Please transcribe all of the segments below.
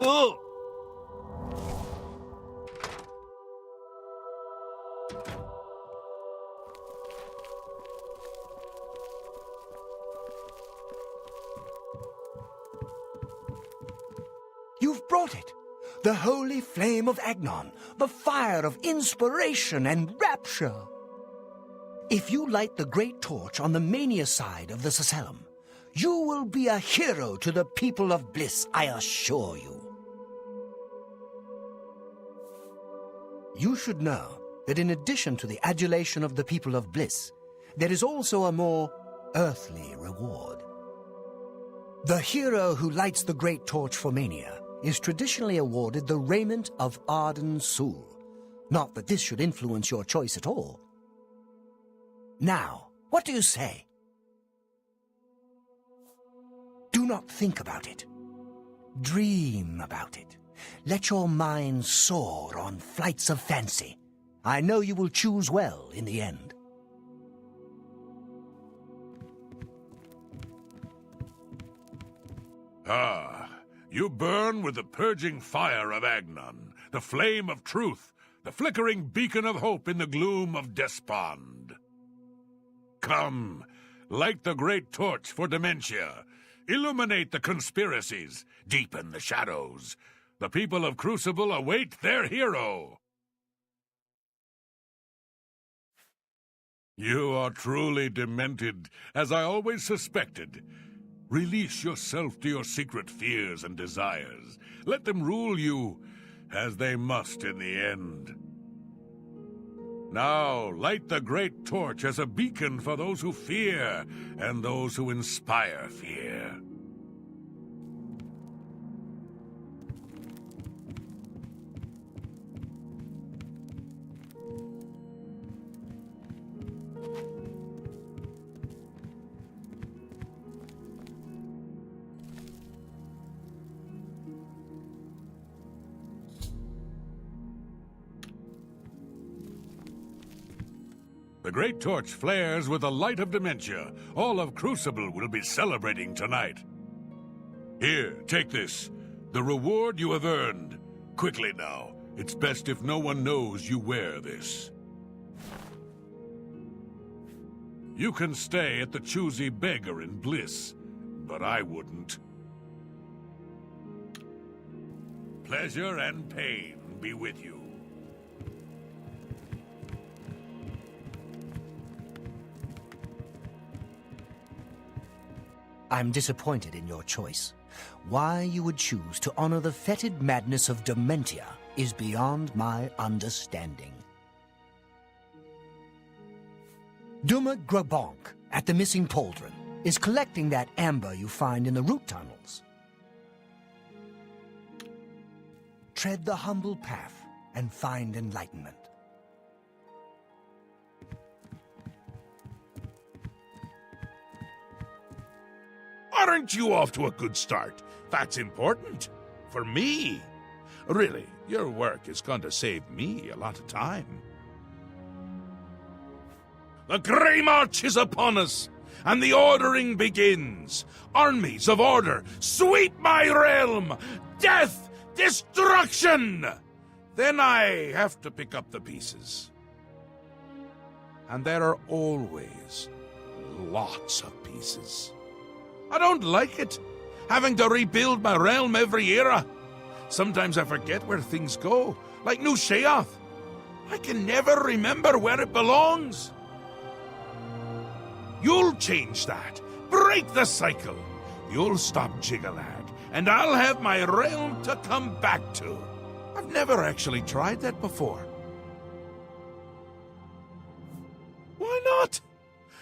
Oh! You've brought it. The holy flame of Agnon, the fire of inspiration and rapture. If you light the great torch on the Mania side of the Accession, you will be a hero to the people of Bliss, I assure you. You should know that in addition to the adulation of the people of Bliss, there is also a more earthly reward. The hero who lights the great torch for Mania is traditionally awarded the raiment of Arden Sul. Not that this should influence your choice at all. Now, what do you say? Do not think about it. Dream about it. Let your mind soar on flights of fancy. I know you will choose well in the end. Ah, you burn with the purging fire of Agnon, the flame of truth, the flickering beacon of hope in the gloom of despond. Come, light the great torch for dementia. Illuminate the conspiracies, deepen the shadows. The people of Crucible await their hero. You are truly demented, as I always suspected. Release yourself to your secret fears and desires. Let them rule you, as they must in the end. Now, light the great torch as a beacon for those who fear and those who inspire fear. The great torch flares with the light of dementia. All of Crucible will be celebrating tonight. Here, take this. The reward you have earned. Quickly now. It's best if no one knows you wear this. You can stay at the Choosy Beggar in Bliss, but I wouldn't. Pleasure and pain be with you. I'm disappointed in your choice. Why you would choose to honor the fetid madness of Dementia is beyond my understanding. Duma Grabonk, at the Missing Pauldron, is collecting that amber you find in the root tunnels. Tread the humble path and find enlightenment. Aren't you off to a good start? That's important. For me. Really, your work is going to save me a lot of time. The Grey March is upon us, and the ordering begins. Armies of order, sweep my realm! Death! Destruction! Then I have to pick up the pieces. And there are always lots of pieces. I don't like it, having to rebuild my realm every era. Sometimes I forget where things go, like New Sheoth. I can never remember where it belongs. You'll change that. Break the cycle. You'll stop Jigalag, and I'll have my realm to come back to. I've never actually tried that before. Why not?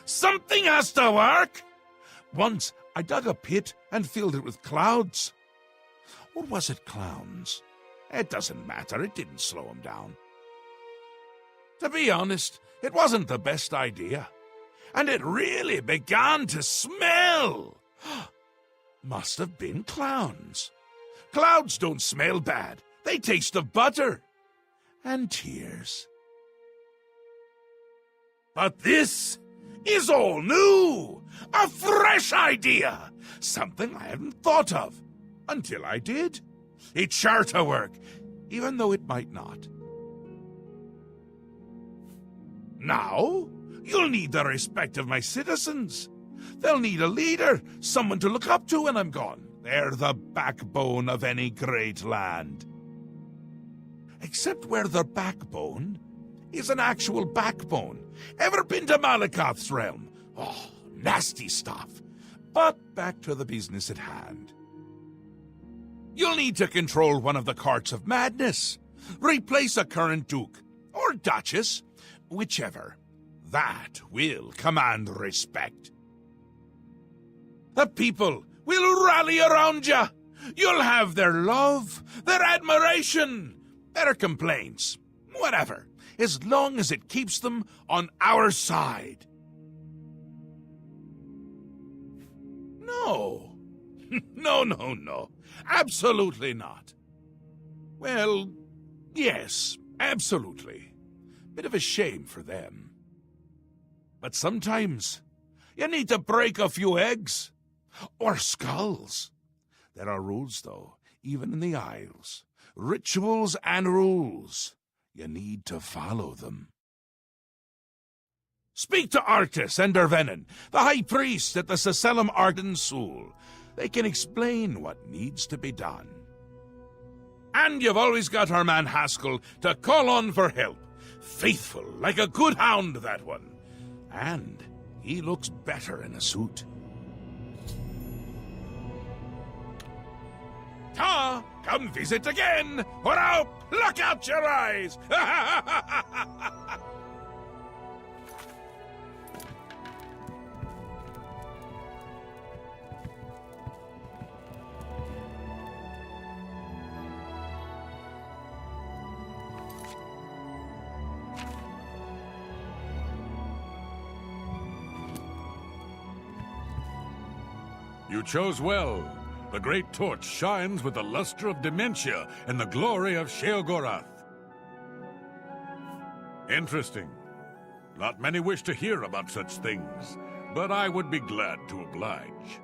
Something has to work. Once, I dug a pit and filled it with clouds. Or was it clowns? It doesn't matter, it didn't slow him down. To be honest, it wasn't the best idea. And it really began to smell. Must have been clowns. Clouds don't smell bad. They taste of butter. And tears. But this is all new. A fresh idea. Something I hadn't thought of until I did. It's sure to work, even though it might not. Now, you'll need the respect of my citizens. They'll need a leader, someone to look up to when I'm gone. They're the backbone of any great land. Except where their backbone is an actual backbone. Ever been to Malakoth's realm? Oh, nasty stuff. But back to the business at hand. You'll need to control one of the Courts of Madness. Replace a current duke, or duchess, whichever. That will command respect. The people will rally around you. You'll have their love, their admiration, their complaints, whatever, as long as it keeps them on our side. No. No. Absolutely not. Well, yes, absolutely. Bit of a shame for them. But sometimes you need to break a few eggs. Or skulls. There are rules, though, even in the Isles. Rituals and rules. You need to follow them. Speak to Artis and Dervenin, the High Priest at the Sacellum Arden Sul. They can explain what needs to be done. And you've always got our man Haskell to call on for help. Faithful, like a good hound, that one. And he looks better in a suit. Ta! Come visit again, or I'll pluck out your eyes! You chose well. The great torch shines with the luster of dementia and the glory of Sheogorath. Interesting. Not many wish to hear about such things, but I would be glad to oblige.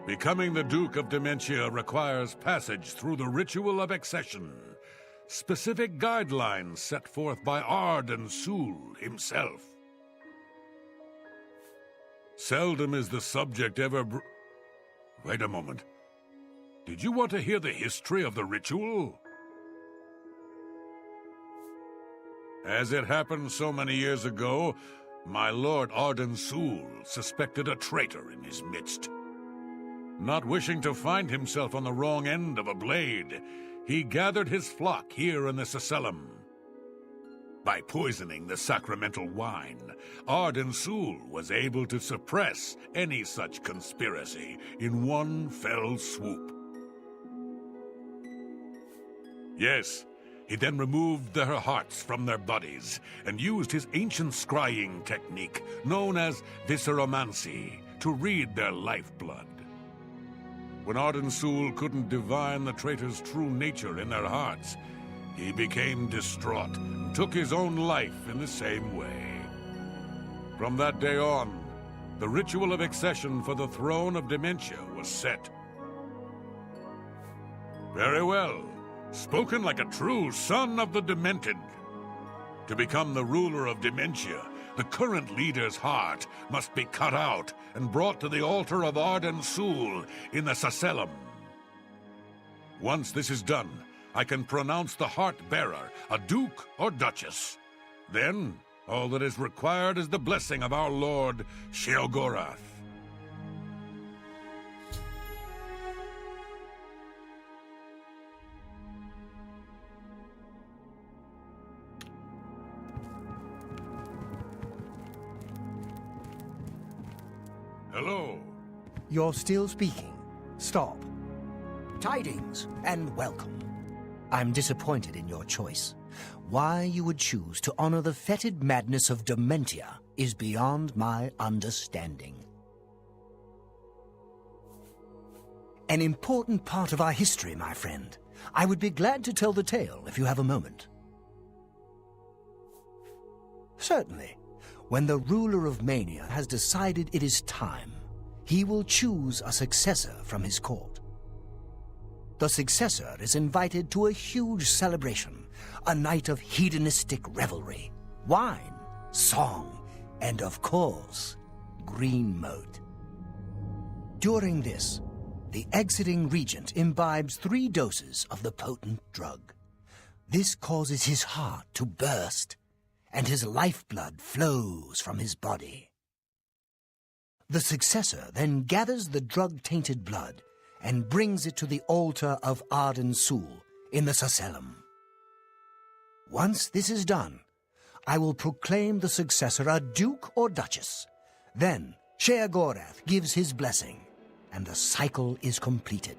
Becoming the Duke of Dementia requires passage through the ritual of accession. Specific guidelines set forth by Arden Sul himself. Seldom is the subject ever Wait a moment. Did you want to hear the history of the ritual? As it happened so many years ago, my lord Arden Sul suspected a traitor in his midst. Not wishing to find himself on the wrong end of a blade, he gathered his flock here in the Sacellum. By poisoning the sacramental wine, Arden Sul was able to suppress any such conspiracy in one fell swoop. Yes, he then removed their hearts from their bodies and used his ancient scrying technique known as visceromancy to read their lifeblood. When Arden Sul couldn't divine the traitor's true nature in their hearts, he became distraught and took his own life in the same way. From that day on, the ritual of accession for the throne of Dementia was set. Very well. Spoken like a true son of the Demented. To become the ruler of Dementia, the current leader's heart must be cut out and brought to the altar of Arden Sul in the Sacellum. Once this is done, I can pronounce the heart-bearer a duke or duchess. Then, all that is required is the blessing of our lord Sheogorath. Hello. You're still speaking. Stop. Tidings and welcome. I'm disappointed in your choice. Why you would choose to honor the fetid madness of Dementia is beyond my understanding. An important part of our history, my friend. I would be glad to tell the tale if you have a moment. Certainly. When the ruler of Mania has decided it is time, he will choose a successor from his court. The successor is invited to a huge celebration, a night of hedonistic revelry, wine, song, and of course, green moat. During this, the exiting regent imbibes 3 doses of the potent drug. This causes his heart to burst, and his lifeblood flows from his body. The successor then gathers the drug-tainted blood and brings it to the altar of Arden Sul in the Sacellum. Once this is done, I will proclaim the successor a duke or duchess. Then Sheogorath gives his blessing, and the cycle is completed.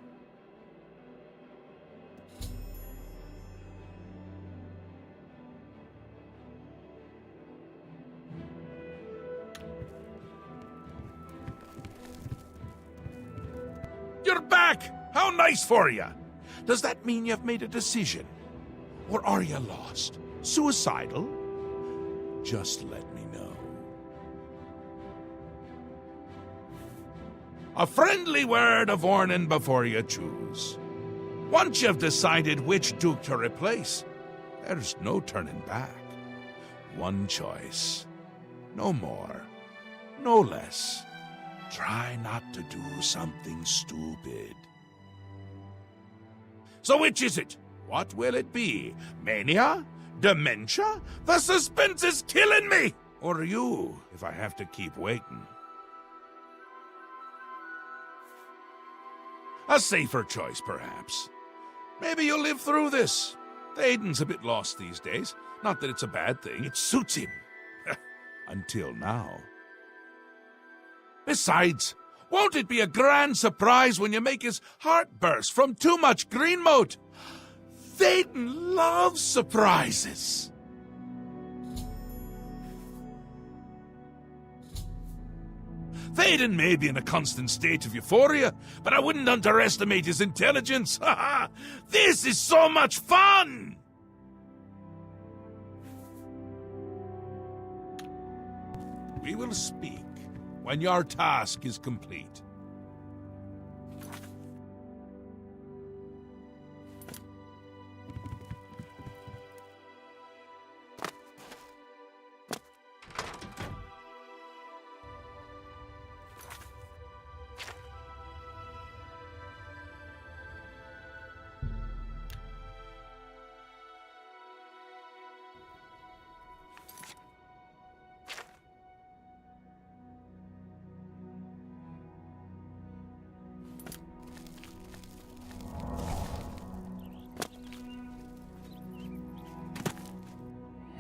You're back! How nice for you! Does that mean you've made a decision? Or are you lost? Suicidal? Just let me know. A friendly word of warning before you choose. Once you've decided which duke to replace, there's no turning back. One choice. No more. No less. Try not to do something stupid. So which is it? What will it be? Mania? Dementia? The suspense is killing me! Or you, if I have to keep waiting. A safer choice, perhaps. Maybe you'll live through this. Théoden's a bit lost these days. Not that it's a bad thing, it suits him. Until now. Besides, won't it be a grand surprise when you make his heart burst from too much green moat? Théoden loves surprises. Théoden may be in a constant state of euphoria, but I wouldn't underestimate his intelligence. This is so much fun! We will speak when your task is complete.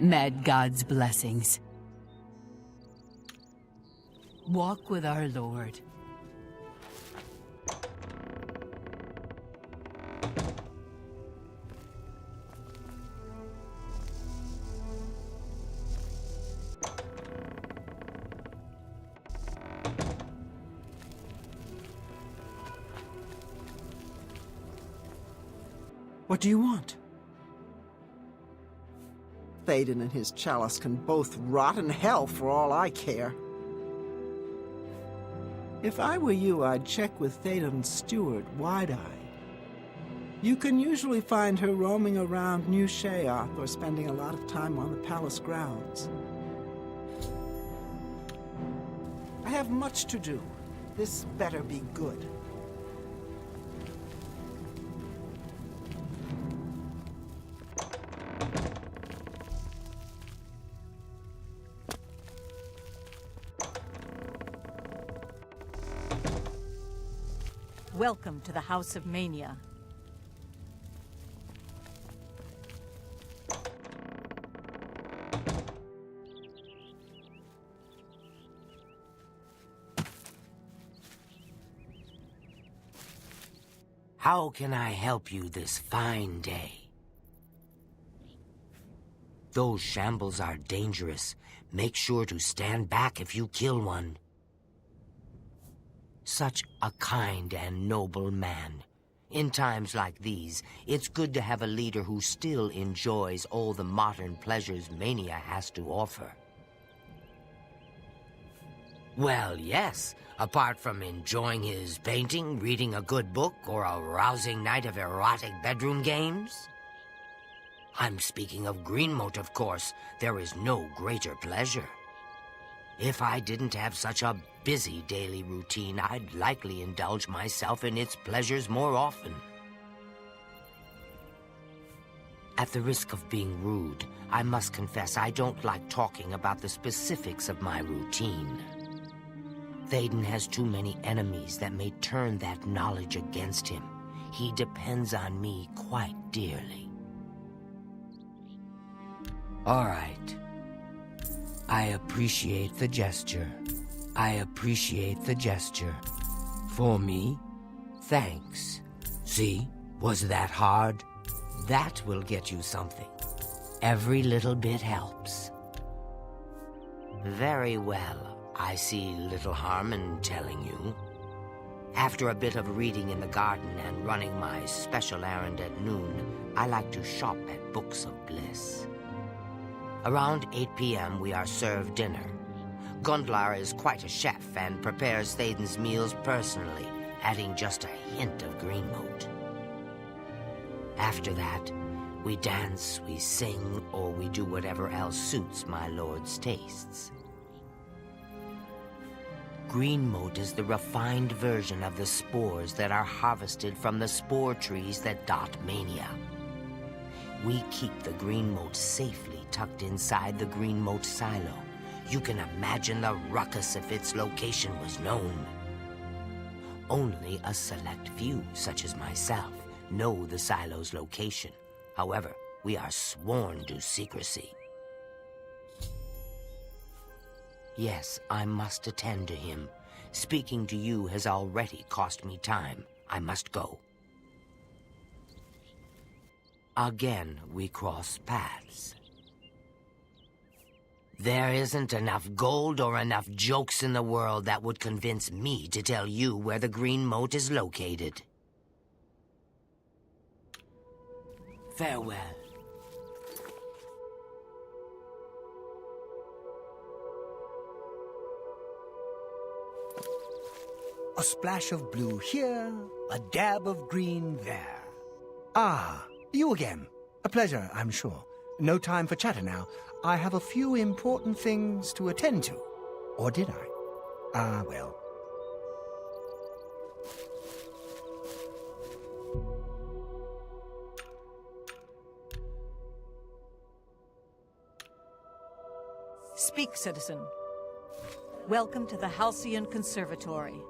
Mad God's blessings. Walk with our Lord. What do you want? Théoden and his chalice can both rot in hell for all I care. If I were you, I'd check with Théoden's steward, Wide-Eye. You can usually find her roaming around New Sheoth or spending a lot of time on the palace grounds. I have much to do. This better be good. Welcome to the House of Mania. How can I help you this fine day? Those shambles are dangerous. Make sure to stand back if you kill one. Such a kind and noble man. In times like these, it's good to have a leader who still enjoys all the modern pleasures Mania has to offer. Well, yes. Apart from enjoying his painting, reading a good book, or a rousing night of erotic bedroom games. I'm speaking of Greenmote, of course. There is no greater pleasure. If I didn't have such a busy daily routine, I'd likely indulge myself in its pleasures more often. At the risk of being rude, I must confess I don't like talking about the specifics of my routine. Théoden has too many enemies that may turn that knowledge against him. He depends on me quite dearly. All right. I appreciate the gesture. I appreciate the gesture. For me, thanks. See, was that hard? That will get you something. Every little bit helps. Very well. I see little harm in telling you. After a bit of reading in the garden and running my special errand at noon, I like to shop at Books of Bliss. Around 8 p.m. we are served dinner. Gundlar is quite a chef and prepares Théoden's meals personally, adding just a hint of Greenmote. After that, we dance, we sing, or we do whatever else suits my lord's tastes. Greenmote is the refined version of the spores that are harvested from the spore trees that dot Mania. We keep the Greenmote safely tucked inside the Greenmote silo. You can imagine the ruckus if its location was known. Only a select few, such as myself, know the silo's location. However, we are sworn to secrecy. Yes, I must attend to him. Speaking to you has already cost me time. I must go. Again, we cross paths. There isn't enough gold or enough jokes in the world that would convince me to tell you where the Greenmote is located. Farewell. A splash of blue here, a dab of green there. Ah, you again. A pleasure, I'm sure. No time for chatter now. I have a few important things to attend to. Or did I? Ah, well. Speak, citizen. Welcome to the Halcyon Conservatory.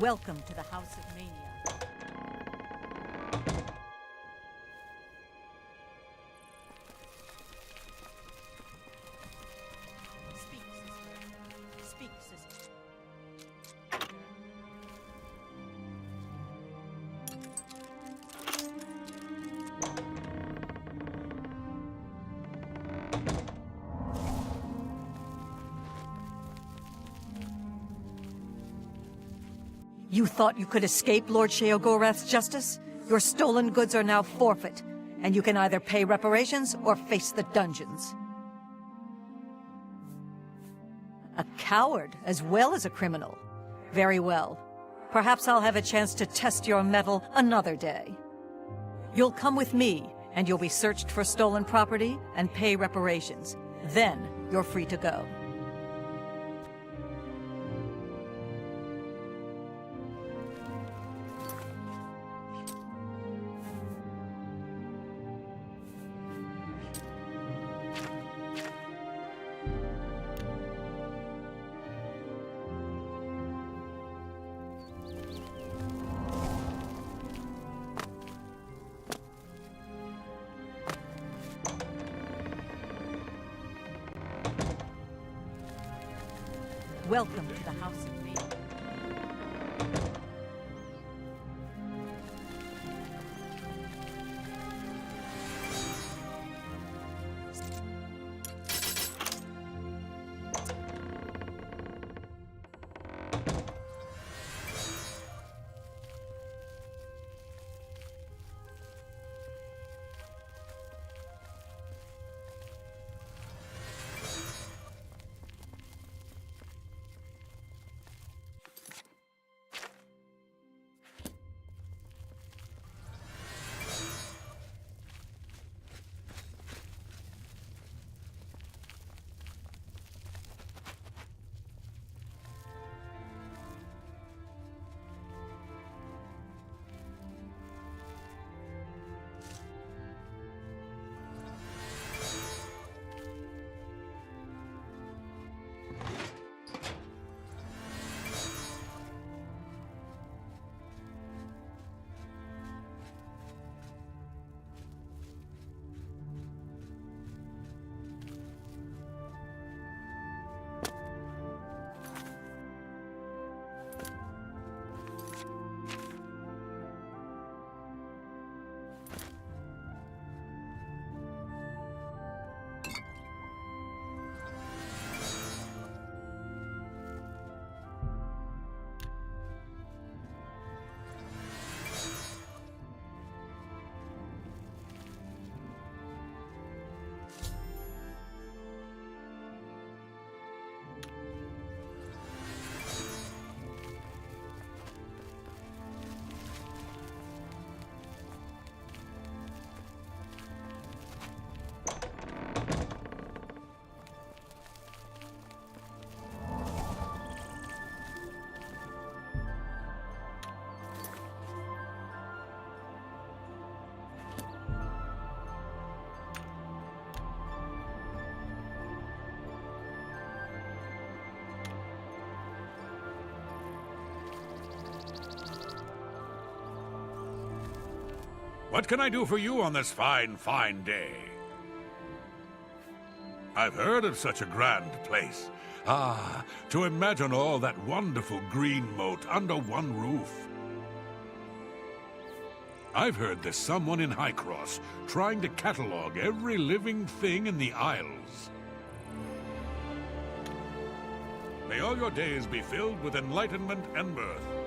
Welcome to the House of Mania. Speak, sister. Speak, sister. You thought you could escape Lord Sheogorath's justice? Your stolen goods are now forfeit, and you can either pay reparations or face the dungeons. A coward as well as a criminal. Very well. Perhaps I'll have a chance to test your mettle another day. You'll come with me, and you'll be searched for stolen property and pay reparations. Then you're free to go. Welcome to the House of Mania. What can I do for you on this fine, fine day? I've heard of such a grand place. Ah, to imagine all that wonderful green moat under one roof. I've heard there's someone in Highcross trying to catalog every living thing in the Isles. May all your days be filled with enlightenment and mirth.